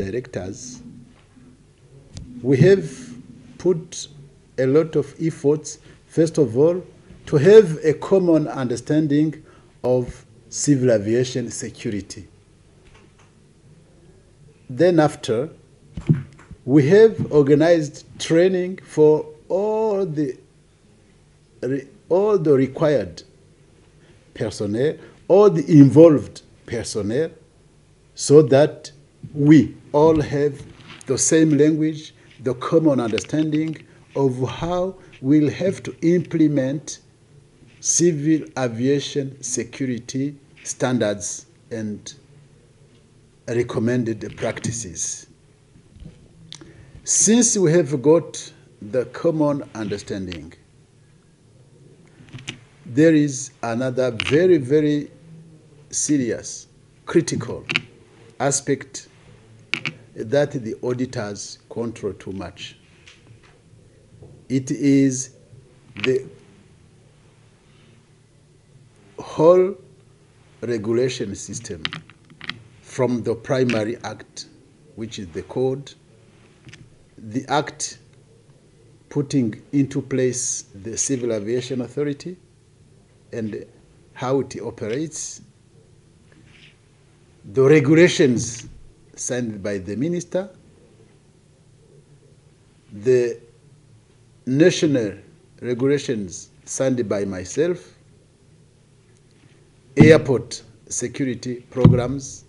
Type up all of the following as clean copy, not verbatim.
directors, we have put a lot of efforts, first of all, to have a common understanding of civil aviation security. Then after, we have organized training for all the required personnel, all the involved personnel, so that we all have the same language, the common understanding of how we'll have to implement civil aviation security standards and recommended practices. Since we have got the common understanding, there is another very, very serious, critical aspect that the auditors control too much. It is the whole regulation system from the primary act, which is the code, the act putting into place the Civil Aviation Authority and how it operates, the regulations signed by the minister, the national regulations signed by myself, airport security programs.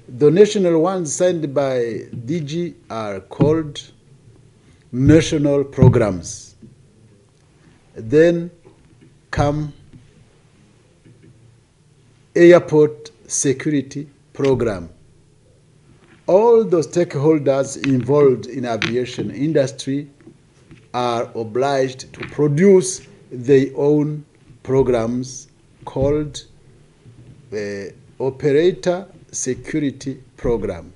The national ones signed by DG are called national programs. Then come airport security program. All the stakeholders involved in aviation industry are obliged to produce their own programs called the Operator Security Program.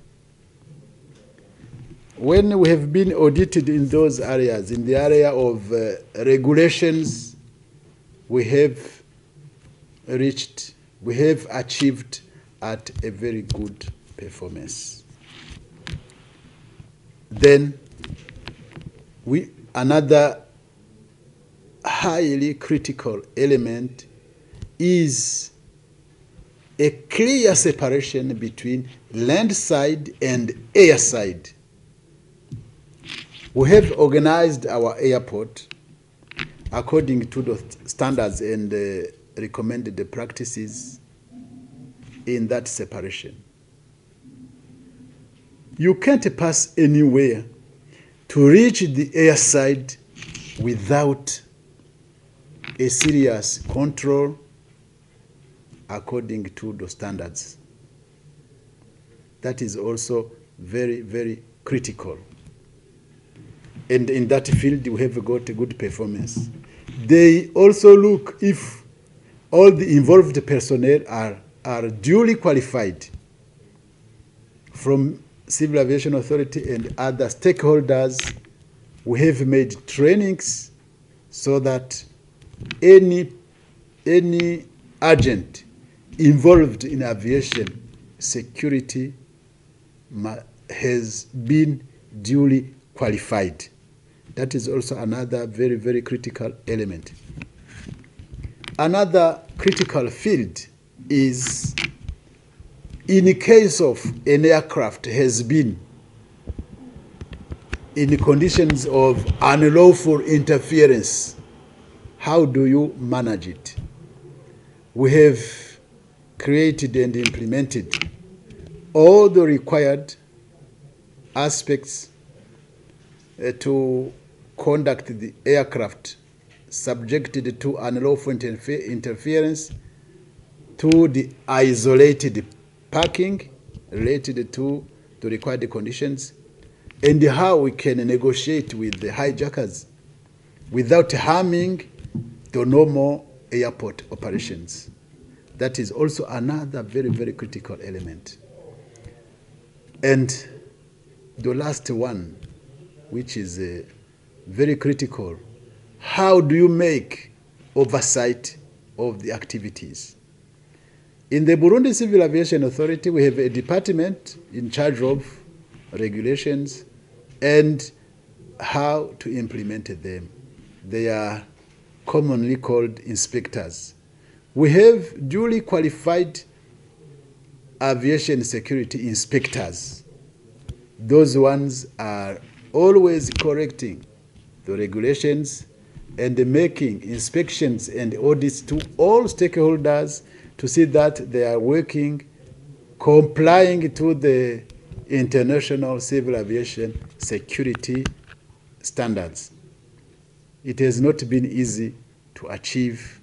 When we have been audited in those areas, in the area of regulations, we have achieved at a very good performance. Then another highly critical element is a clear separation between land side and air side. We have organized our airport according to the standards and recommended practices in that separation. You can't pass anywhere to reach the air side without a serious control according to the standards. That is also very, very critical. And in that field, we have got a good performance. They also look if all the involved personnel are duly qualified from Civil Aviation Authority and other stakeholders. We have made trainings so that any agent involved in aviation security has been duly qualified. That is also another very, very critical element. Another critical field is in case of an aircraft has been in conditions of unlawful interference, how do you manage it? We have created and implemented all the required aspects to conduct the aircraft subjected to unlawful interference, to the isolated parking related to the required conditions, and how we can negotiate with the hijackers without harming the normal airport operations. That is also another very, very critical element. And the last one, which is very critical, how do you make oversight of the activities? In the Burundi Civil Aviation Authority, we have a department in charge of regulations and how to implement them. They are commonly called inspectors. We have duly qualified aviation security inspectors. Those ones are always correcting the regulations and making inspections and audits to all stakeholders to see that they are working, complying to the international civil aviation security standards. It has not been easy to achieve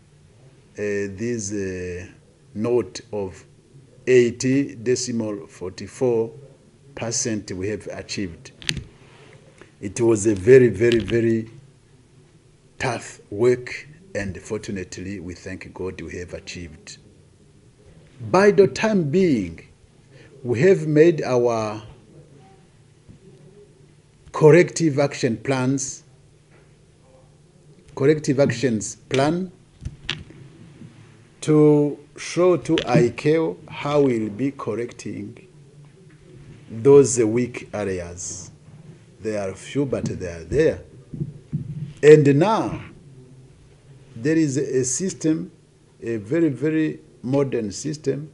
this note of 80.44% we have achieved. It was a very, very, very tough work, and fortunately, we thank God we have achieved. By the time being, we have made our corrective action plans, corrective actions plan to show to ICAO how we'll be correcting those weak areas. They are few, but they are there. And now, there is a system, a very, very modern system.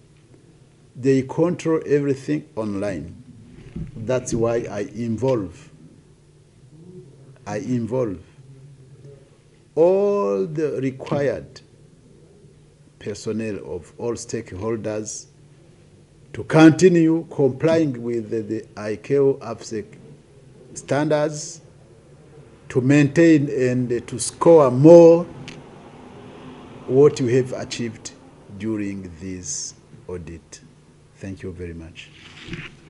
They control everything online. That's why I involve all the required personnel of all stakeholders to continue complying with the ICAO AFSEC standards, to maintain and to score more what we have achieved during this audit. Thank you very much.